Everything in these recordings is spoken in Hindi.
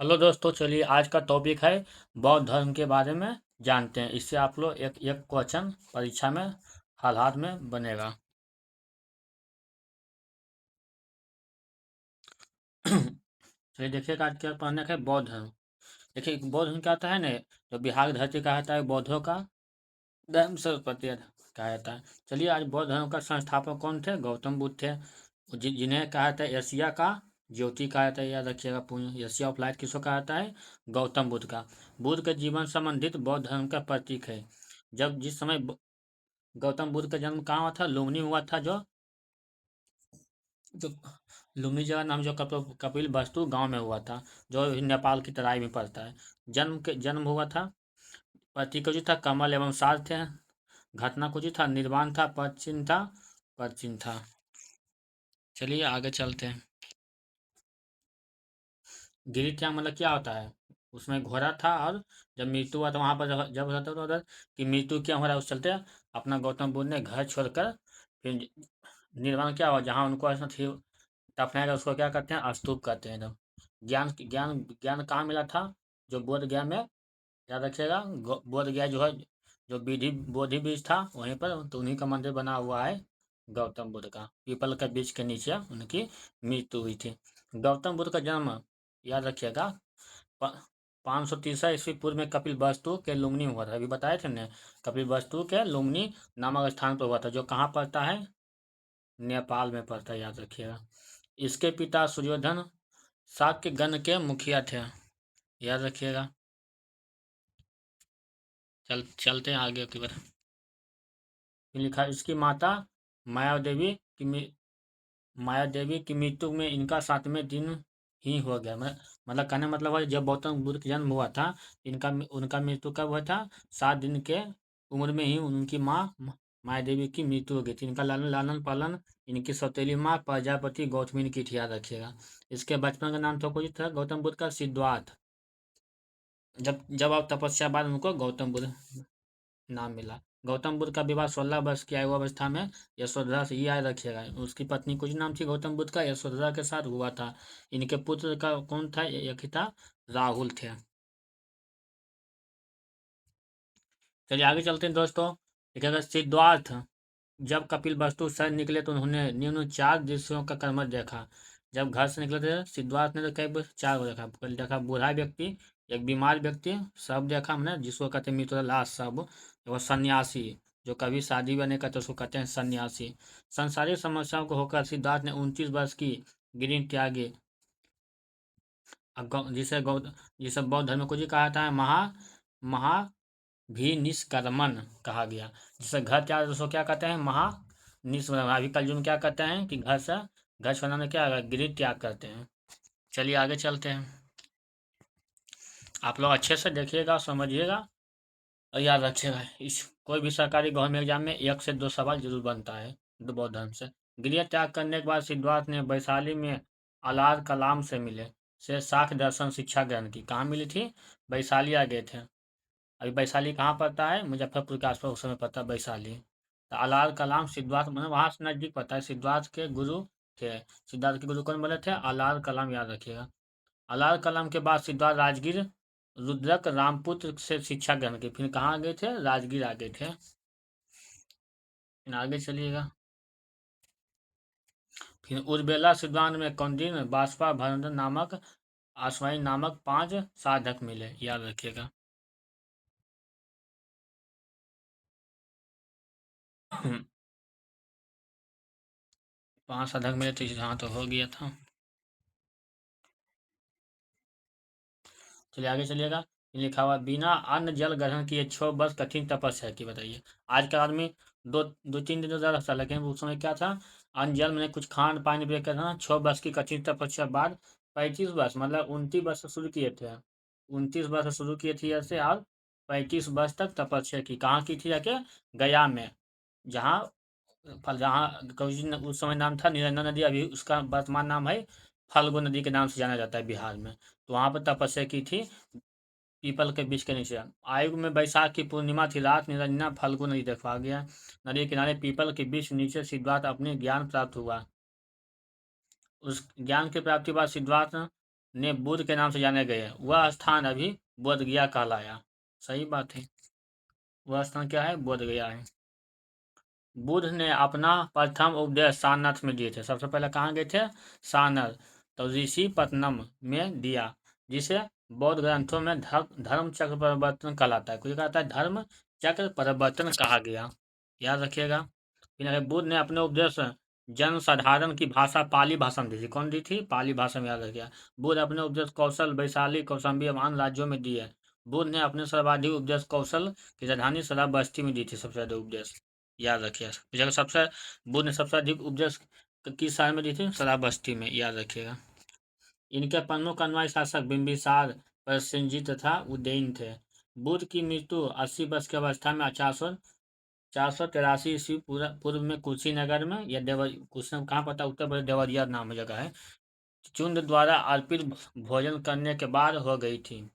हेलो दोस्तों, चलिए आज का टॉपिक है बौद्ध धर्म के बारे में जानते हैं। इससे आप लोग एक एक क्वेश्चन परीक्षा में हाल में बनेगा। चलिए देखिएगा आज क्या पढ़ने का है, बौद्ध धर्म। देखिए बौद्ध धर्म क्या होता है ना, जो बिहार की धरती का होता है, बौद्धों का धर्म सर्वप्रति कहा जाता है। चलिए आज बौद्ध धर्म का संस्थापक कौन थे? गौतम बुद्ध थे। जिन्हें कहा जाता है एशिया का ज्योति कहा जाता है, याद रखिएगा। पूर्ण एशिया ऑफ लाइट किसको कहा जाता है? गौतम बुद्ध का। बुद्ध के जीवन संबंधित बौद्ध धर्म का प्रतीक है। जब जिस समय गौतम बुद्ध का जन्म कहाँ हुआ था? लुम्बिनी हुआ था। जो लुम्बिनी जगह नाम, जो कपिल वस्तु गांव में हुआ था, जो नेपाल की तराई में पड़ता है। जन्म हुआ था। प्रतीक जो था कमल एवं साध थे। घटना कुछ था, निर्वाण था, पद था। चलिए आगे चलते हैं। गिरी त्याग मतलब क्या होता है? उसमें घोड़ा था, और जब मृत्यु हुआ तो वहां पर जब रहता था उधर कि मृत्यु क्या हो रहा है, उस चलते अपना गौतम बुद्ध ने घर छोड़कर फिर निर्वाण क्या हुआ, जहाँ उनको ऐसा थी दफनाया गया, उसको क्या कहते हैं? स्तूप कहते हैं एकदम। ज्ञान ज्ञान कहाँ मिला था? जो बोध गया में, याद रखिएगा। बोध गया जो है, जो बोधि बीज था वहीं पर, तो उन्हीं का मंदिर बना हुआ है गौतम बुद्ध का। पीपल के बीज के नीचे उनकी मृत्यु हुई थी। गौतम बुद्ध का जन्म, याद रखिएगा, 530 ईस्वी पूर्व में कपिल वस्तु के लुम्बिनी हुआ था। अभी बताए थे ना, कपिल वस्तु के लुम्बिनी नामक स्थान पर हुआ था, जो कहाँ पड़ता है? नेपाल में पड़ता है, याद रखिएगा। इसके पिता सुयोधन शाक्य गण के मुखिया थे, याद रखिएगा। चलते हैं आगे की बार। लिखा है, इसकी माता माया देवी की माया देवी की मृत्यु में इनका 7वें दिन ही हो गया। मतलब कहने का मतलब है, जब गौतम बुद्ध का जन्म हुआ था, इनका उनका मृत्यु कब हुआ था? 7 दिन के उम्र में ही उनकी माँ माया देवी की मृत्यु हो गई थी। इनका लालन लालन पालन इनकी सौतेली माँ प्रजापति गौतमी की थी, याद रखिएगा। इसके बचपन का नाम तो कुछ था गौतम बुद्ध का, सिद्धार्थ। जब जब आप तपस्या बाद उनको गौतम बुद्ध नाम मिला। गौतम बुद्ध का विवाह 16 वर्ष की आयु अवस्था में यशोधरा से, ये याद रखिएगा। उसकी पत्नी कुछ नाम थी गौतम बुद्ध का, यशोधरा के साथ हुआ था। इनके पुत्र का कौन था? एक ही था, राहुल थे। चलिए आगे चलते हैं दोस्तों। एक अगर सिद्धार्थ जब कपिल वस्तु से निकले तो उन्होंने निम्न 4 दृश्यों का कर्म देखा। जब घर से निकले थे सिद्धार्थ ने, तो कई 4 को देखा। पहले देखा बूढ़ा व्यक्ति, एक बीमार व्यक्ति, सब देखा हमने, जिसको कहते हैं मृत लाश सब। वो सन्यासी, जो कभी शादी भी नहीं करते उसको कहते हैं सन्यासी। संसारिक समस्याओं को होकर सिद्धार्थ ने 29 वर्ष की गिरी त्यागी। अब जिसे बौद्ध धर्म को जी कहा था महा भी निष्कर्मण कहा गया। जिसे घर त्याग उसको क्या कहते हैं? महा निष्कर्मण। अभी कल में क्या कहते हैं कि घर छोड़ने में क्या गृह त्याग करते हैं। चलिए आगे चलते हैं। आप लोग अच्छे से देखिएगा, समझिएगा और याद रखिएगा। इस कोई भी सरकारी गवर्नमेंट एग्जाम में 1 से 2 सवाल जरूर बनता है बौद्ध धर्म से। गृह त्याग करने के बाद सिद्धार्थ ने वैशाली में अलार कलाम से मिले, से शाक्त दर्शन शिक्षा ग्रहण की। कहाँ मिली थी? वैशाली आ गए थे। अभी वैशाली कहाँ पड़ता है? मुजफ्फरपुर के आसपास उस समय पड़ता है वैशाली। तो अलाल कलाम सिद्धार्थ मतलब वहाँ से नजदीक पड़ता है। सिद्धार्थ के गुरु थे। सिद्धार्थ के गुरु कौन बोले थे? अलाल कलाम, याद रखिएगा। अलाल कलाम के बाद सिद्धार्थ राजगीर रुद्रक रामपुत्र से शिक्षा ग्रहण की। फिर कहाँ गए थे? राजगीर आ गए थे। फिर आगे चलिएगा। फिर उर्बेला सिद्धांत में कौंडिन्य बाष्पा भरंदर नामक आश्वाई नामक 5 साधक मिले, याद रखिएगा। 5 साधक मिले थे, जहाँ तो हो गया था। चलिए आगे चलिएगा। लिखा हुआ, बिना अन्न जल ग्रहण किए 6 वर्ष कठिन तपस्या की। बताइए आज का आदमी दो 3 दिन तो ज़्यादा था, लेकिन उस समय क्या था? अन्न जल में कुछ खान पानी भी करना। 6 वर्ष की कठिन तपस्या बाद 35 वर्ष, मतलब 29 वर्ष से शुरू किए थे। 29 वर्ष से शुरू किए थे ऐसे, और 35 वर्ष तक तपस्या की। कहाँ की थी? जाके गया में, जहाँ जहाँ उस समय नाम था निरंजन नदी, अभी उसका वर्तमान नाम है फल्गु नदी के नाम से जाना जाता है बिहार में। तो वहाँ पर तपस्या की थी, पीपल के बीच के नीचे। आयु में बैसाख की पूर्णिमा थी, रात निरंजना फल्गु नदी देखा गया। नदी किनारे पीपल के बीच नीचे सिद्धार्थ अपने ज्ञान प्राप्त हुआ। उस ज्ञान की प्राप्ति बाद सिद्धार्थ ने बुध के नाम से जाने गए, वह स्थान अभी बोध गया कहलाया। सही बात है, वह स्थान क्या है? बोध गया है। बुध ने अपना प्रथम उपदेश सारनाथ में दिए थे। सबसे पहले कहाँ गए थे? सारनाथ। तो ऋषिपत्तनम में दिया, जिसे बौद्ध ग्रंथों में धर्म चक्र परिवर्तन कहलाता है। कुछ कहता है धर्म चक्र परिवर्तन कहा गया, याद रखिएगा। फिर आगे, बुद्ध ने अपने उपदेश जन साधारण की भाषा पाली भाषा में दी थी। कौन दी थी? पाली भाषा में, याद रखिएगा। बुद्ध अपने उपदेश कौशल, वैशाली, कौशाम्बी एवं अन्य राज्यों में दिए। बुद्ध ने अपने सर्वाधिक उपदेश कौशल की राजधानी श्रावस्ती में दी थी, सबसे ज्यादा उपदेश, याद रखिएगा। जगह सबसे बुद्ध ने सबसे अधिक उपदेश किस साल में दी थी? श्रावस्ती में, याद रखिएगा। इनके प्रमुख अनुयायी शासक बिंबिसार, प्रसेनजीत तथा उदयन थे। बुद्ध की मृत्यु 80 वर्ष की अवस्था में 483 ईस्वी पूर्व में कुशीनगर में, या कुशीनगर कहाँ पता? उत्तर प्रदेश, देवरिया नाम जगह है, चुंद द्वारा अर्पित भोजन करने के बाद हो गई थी,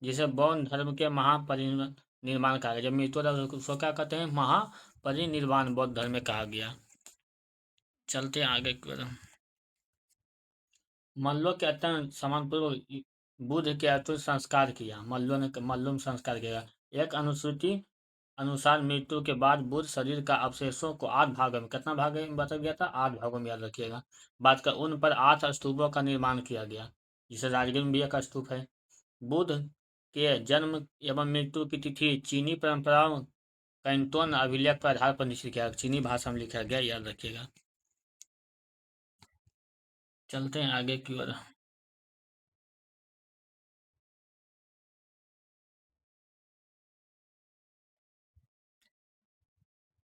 जिसे बौद्ध धर्म के महापरिनिर्वाण कहा गया। जब मृत्यु होता है उसको क्या कहते हैं? महापरिनिर्वाण बौद्ध धर्म में कहा गया। चलते आगे की ओर। मल्लों के अत्यंत सम्मानपूर्वक बुद्ध के अतुट संस्कार किया। मल्लों में संस्कार किया। एक अनुश्रुति अनुसार मृत्यु के बाद बुद्ध शरीर का अवशेषों को 8 भागों में, कितना भाग में बताया गया था? 8 भागों में, याद रखिएगा। बात कर उन पर 8 स्तूपों का निर्माण किया गया, जिसे राजगीर में भी एक स्तूप है। बुद्ध के जन्म एवं मृत्यु की तिथि चीनी परंपराओं कैंटोन अभिलेख पर आधार पर निश्चित किया, चीनी भाषा में लिखा गया, याद रखिएगा। चलते हैं आगे की ओर।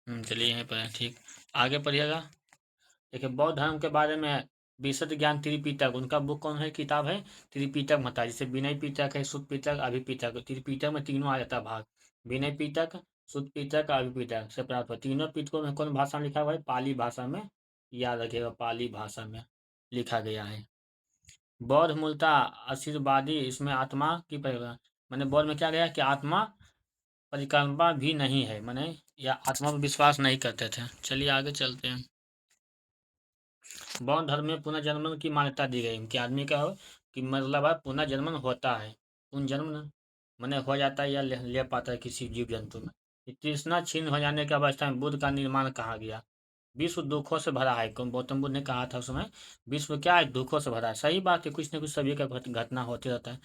चलिए यहीं पर है, ठीक। आगे पढ़िएगा। देखिए, बौद्ध धर्म के बारे में विशद ज्ञान त्रिपिटक, उनका बुक कौन है? किताब है त्रिपिटक मता, जिसे विनय पिटक है, सुत पिटक, अभिपिटक। त्रिपिटक में तीनों आ जाता है भाग, विनय पिटक, सुत पिटक, अभिपिटक से प्राप्त हुआ। तीनों पिटकों में कौन भाषा में लिखा हुआ है? पाली भाषा में, याद रखिएगा, पाली भाषा में लिखा गया है। बौद्ध मूलतः आशीर्वादी, इसमें आत्मा की परिकल्पना, मैंने बौद्ध में क्या गया कि आत्मा परिकल्पना भी नहीं है, मैंने या आत्मा पर विश्वास नहीं करते थे। चलिए आगे चलते हैं। बौद्ध धर्म में पुनर्जन्म की मान्यता दी गई कि आदमी का हो कि मतलब है पुनर्जन्म होता है, पुनर्जन्म मैंने हो जाता है या ले पाता है किसी जीव जंतु में। तृष्णा छीन हो जाने की अवस्था में बुद्ध का निर्माण कहा गया। विश्व दुखों से भरा है, गौतम बुद्ध ने कहा था उस समय, विश्व क्या है? दुखों से भरा है। सही बात है, कुछ न कुछ सभी का घटना होते रहता है।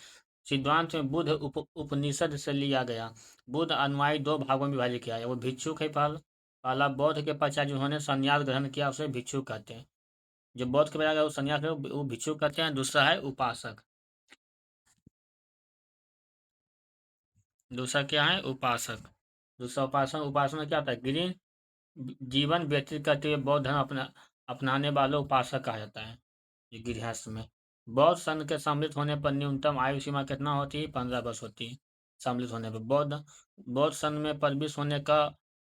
सिद्धांत में बुद्ध उपनिषद से लिया गया। बुद्ध अनुयायी 2 भागों में विभाजित किया है। वो भिक्षुक है, पहला बौद्ध के पश्चात जिन्होंने संन्यास ग्रहण किया उसे भिक्षुक कहते हैं। जो बौद्ध के बजाय वो संन्यास में वो भिक्षुक कहते हैं। दूसरा है उपासक। दूसरा क्या है? उपासक। दूसरा उपासना, उपासना क्या होता है? गृह जीवन व्यतीत करते हुए बौद्ध धर्म अपनाने वालों उपासक कहा जाता है, ये गृहस्थ में। बौद्ध संघ के सम्मिलित होने पर न्यूनतम आयु सीमा कितना होती है? 15 वर्ष होती है सम्मिलित होने पर। बौद्ध संघ में प्रविष्ट होने का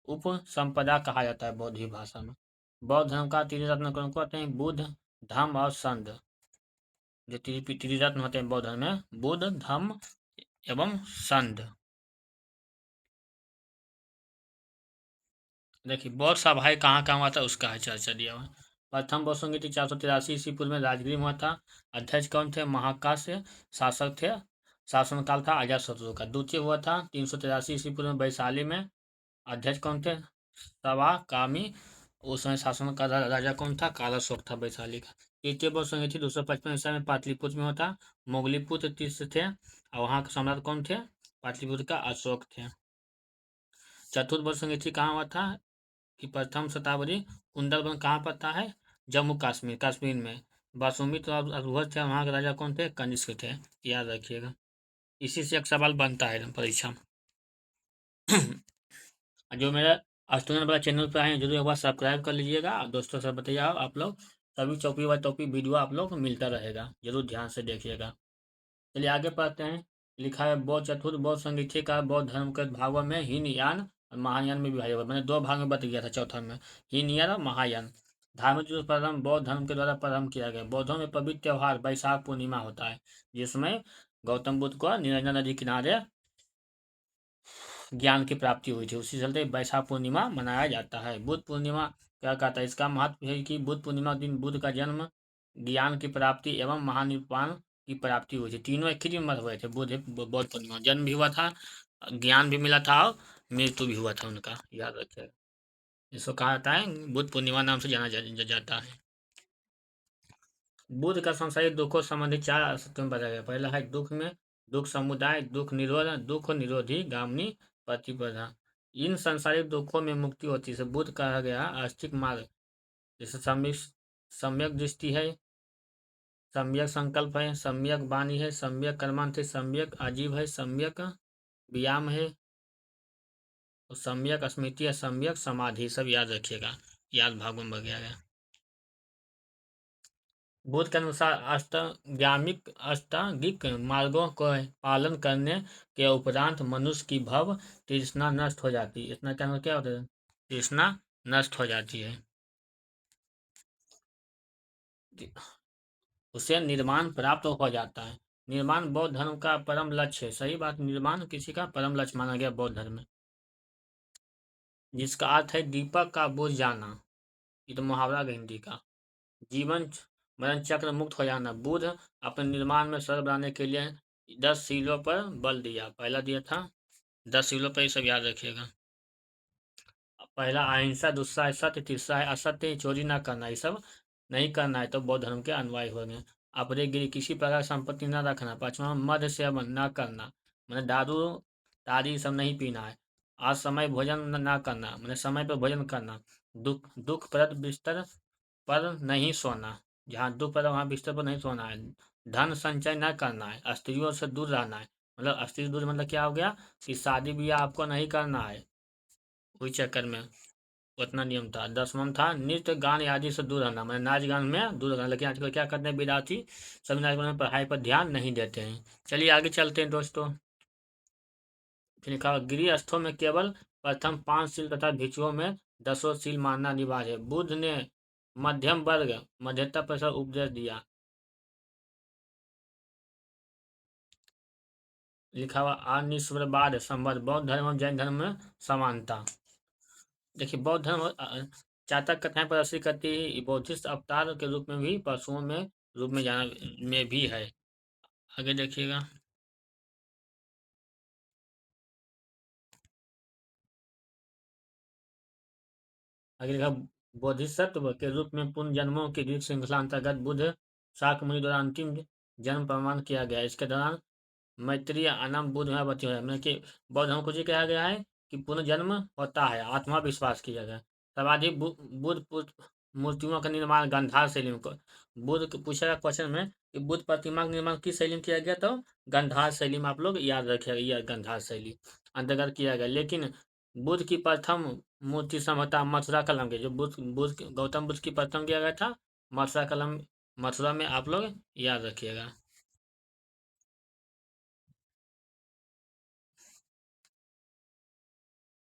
उप संपदा कहा जाता है बौद्ध ही भाषा में। बौद्ध धर्म का त्रिरत्न कौन कहते हैं? बुद्ध, धम्म और संघ। जो त्रिरत्न होते हैं बौद्ध धर्म में, बुद्ध, धम्म एवं संघ। देखिए, बौद्ध सभाएं कहाँ कहाँ हुआ था उसका है चर्चा दिया हुआ है। प्रथम बौद्ध संगीत 483 ईस्वी पूर्व में राजगीर में हुआ था। अध्यक्ष कौन थे? महाकाश शासक थे। शासनकाल था अजातशत्रु का। द्वितीय हुआ था 383 ईस्वी पूर्व में वैशाली में। अध्यक्ष कौन थे? सवा कामी। उस समय शासन का राजा कौन था? कालाशोक था वैशाली का। तृतीय बौद्ध संघ थी 255 ईस्वी में पाटलिपुत्र में होता। मोगलीपुत्र तीर्थ थे, और वहाँ के सम्राट कौन थे? पाटलिपुत्र का अशोक थे। चतुर्थ बौद्ध संघ थी कहाँ हुआ था? कि प्रथम शताब्दी। कुंदलवन कहाँ पड़ता है? जम्मू कश्मीर, कश्मीर में। बासुमित्र और अवधूत थे, वहाँ के राजा कौन थे? कनिष्क थे, याद रखिएगा। इसी से एक सवाल बनता है परीक्षा में। जो मेरा स्टूडेंट वाला चैनल पर आए जरूर एक बार सब्सक्राइब कर लीजिएगा, और दोस्तों से बताइए आप लोग सभी टॉपिक बाय टॉपिक वीडियो आप लोग को मिलता रहेगा, जरूर ध्यान से देखिएगा। चलिए आगे पढ़ते हैं। लिखा है बौद्ध चतुर्थ बौद्ध संगीत का बौद्ध धर्म के भागों में हीनयान और महायान में विभाजित हुआ। मैंने 2 भाग में बता गया था चौथा में, हीनयान और महायान। धार्मिक जो प्रारंभ बौद्ध धर्म के द्वारा प्रारंभ किया गया। बौद्धों में पवित्र त्योहार बैसाख पूर्णिमा होता है, जिसमें गौतम बुद्ध को निरंजन नदी किनारे ज्ञान की प्राप्ति हुई थी, उसी चलते बैसाख पूर्णिमा मनाया जाता है। बुद्ध पूर्णिमा क्या कहता है? इसका महत्व है कि बुद्ध पूर्णिमा दिन बुद्ध का जन्म, ज्ञान की प्राप्ति एवं महानिर्वाण की प्राप्ति हुई थी। तीनों एक ही दिन मर हुए थे, बौद्ध पूर्णिमा। जन्म भी हुआ था, ज्ञान भी मिला था और मृत्यु भी हुआ था उनका, याद रखिएगा। इसको कहा जाता है बुद्ध पूर्णिमा नाम से जाना जाता है। बुद्ध का संसारिक दुखों संबंधी 4 अस्तित्व में बताया गया। पहला है दुख में दुख समुदाय, दुख निरोध, दुख निरोधी गामिनी प्रतिपदा। इन संसारिक दुखों में मुक्ति होती है। बुद्ध कहा गया आस्तिक मार्ग, जैसे सम्यक दृष्टि है, सम्यक संकल्प है, सम्यक वाणी है, सम्यक कर्मांत है, सम्यक आजीव है, सम्यक व्यायाम है, और सम्यक स्मृति है, सम्यक समाधि। सब याद रखिएगा, याद भाग में गया गया। बुद्ध के अनुसार अष्टांगिक मार्गों का पालन करने के उपरांत मनुष्य की भव तृष्णा नष्ट हो जाती है। इतना क्या होता है? तृष्णा नष्ट हो जाती है, उसे निर्माण प्राप्त हो जाता है। निर्माण बौद्ध धर्म का परम लक्ष्य है। सही बात, निर्माण किसी का परम लक्ष्य माना गया बौद्ध धर्म में, जिसका अर्थ है दीपक का बुझ जाना। ये तो मुहावरा है हिंदी का। जीवन मरण चक्र मुक्त हो जाना। बुद्ध अपने निर्माण में सरल बनाने के लिए 10 शीलों पर बल दिया। पहला दिया था 10 शीलों पर, ये सब याद रखिएगा। पहला अहिंसा, दूसरा है सत्य, तीसरा है असत्य, चोरी ना करना। ये सब नहीं करना है तो बौद्ध धर्म के अनुयायी होंगे। अपने गिर किसी प्रकार संपत्ति न रखना। पांचवा मद सेवन न करना, मैंने दारू तारी सब नहीं पीना है। आज समय भोजन ना करना, मैंने समय पर भोजन करना। दुखप्रद बिस्तर पर नहीं सोना, जहाँ दुख पर वहाँ बिस्तर पर नहीं सोना है। धन संचय न करना है। स्त्रियों से दूर रहना है, मतलब स्त्री दूर मतलब क्या हो गया कि शादी ब्याह आपको नहीं करना है, वही चक्कर में उतना नियम था। 10वां था नृत्य गान आदि से दूर रहना, मतलब नाच गान में दूर रहना। लेकिन आजकल क्या करते हैं विद्यार्थी, सभी नाच गान में पढ़ाई पर ध्यान नहीं देते हैं। चलिए आगे चलते हैं दोस्तों। फिर लिखा गृहस्थों में केवल प्रथम 5 शील तथा भिक्षुओं में 10 शील मानना अनिवार्य है। बुद्ध ने मध्यम वर्ग मध्यता पर उपदेश दिया। लिखा हुआ अनिश्वरवाद संबंध बौद्ध धर्म और जैन धर्म में समानता। देखिए बौद्ध धर्म चातक कथाएं प्रदर्शित करती है बौद्धिस्ट अवतार के रूप में भी, पशुओं में रूप में जाना में भी है। आगे देखिएगा। आगे लिखा बोधिसत्व के रूप में पुनः जन्मों की दीर्घ श्रृंखला अंतर्गत बुद्ध शाक्य मुनि द्वारा अंतिम जन्म प्रमाण किया गया। इसके दौरान मैत्रेय अनम बुद्ध में बचे हुए हैं कि बौद्ध धर्म को जी कहा गया है कि पुनर्जन्म होता है, आत्मा विश्वास किया गया। सर्वाधिक बुद्ध मूर्तियों का निर्माण गंधार शैली में बुद्ध को पूछा गया क्वेश्चन में कि बुद्ध प्रतिमा का निर्माण किस शैली में किया गया, तो गंधार शैली में। आप लोग याद रखिएगा, यह गंधार शैली अंतर्गत किया गया। लेकिन बुद्ध की प्रथम मूर्ति संभवतः मथुरा कलम के, जो गौतम बुद्ध की प्रथम किया गया था मथुरा कलम, मथुरा में। आप लोग याद रखिएगा।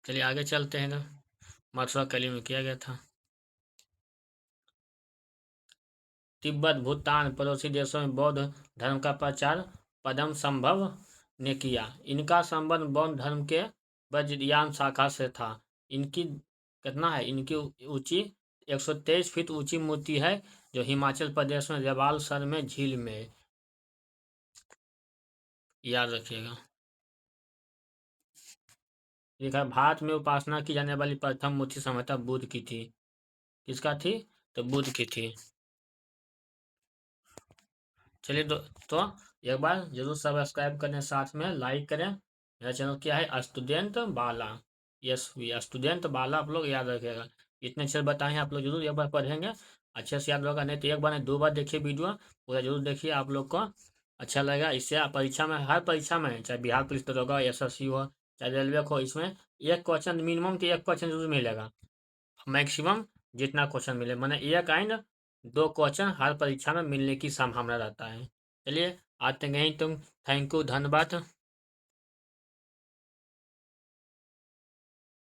चलिए आगे चलते हैं ना। मथुरा कली में किया गया था। तिब्बत भूटान पड़ोसी देशों में बौद्ध धर्म का प्रचार पदम संभव ने किया। इनका संबंध बौद्ध धर्म के वज्रयान शाखा से था। इनकी कितना है, इनकी ऊंची 123 फीट ऊंची मूर्ति है, जो हिमाचल प्रदेश में रेवालसर में झील में है। याद रखिएगा। लिखा भारत में उपासना की जाने वाली प्रथम मूर्ति संभवतः बुद्ध की थी। किसका थी, तो बुद्ध की थी। चलिए तो एक बार जरूर सब्सक्राइब करें, साथ में लाइक करें। मेरा चैनल क्या है, स्टूडेंट बाला। यस भैया, स्टूडेंट बाला आप लोग याद रखिएगा। इतने अच्छे बताए हैं, आप लोग जरूर एक बार पढ़ेंगे, अच्छे से याद होगा। नहीं तो एक बार नहीं 2 बार देखिए वीडियो, पूरा जरूर देखिए, आप लोग को अच्छा लगेगा। इससे आप परीक्षा में, हर परीक्षा में, चाहे बिहार पुलिस दरोगा, SSC हो, चाहे रेलवे हो, इसमें एक क्वेश्चन मिनिमम तो एक क्वेश्चन जरूर मिलेगा। मैक्सिमम जितना क्वेश्चन मिले, मैंने एक एंड 2 क्वेश्चन हर परीक्षा में मिलने की संभावना रहता है। चलिए आते हैं, तुम थैंक यू, धन्यवाद।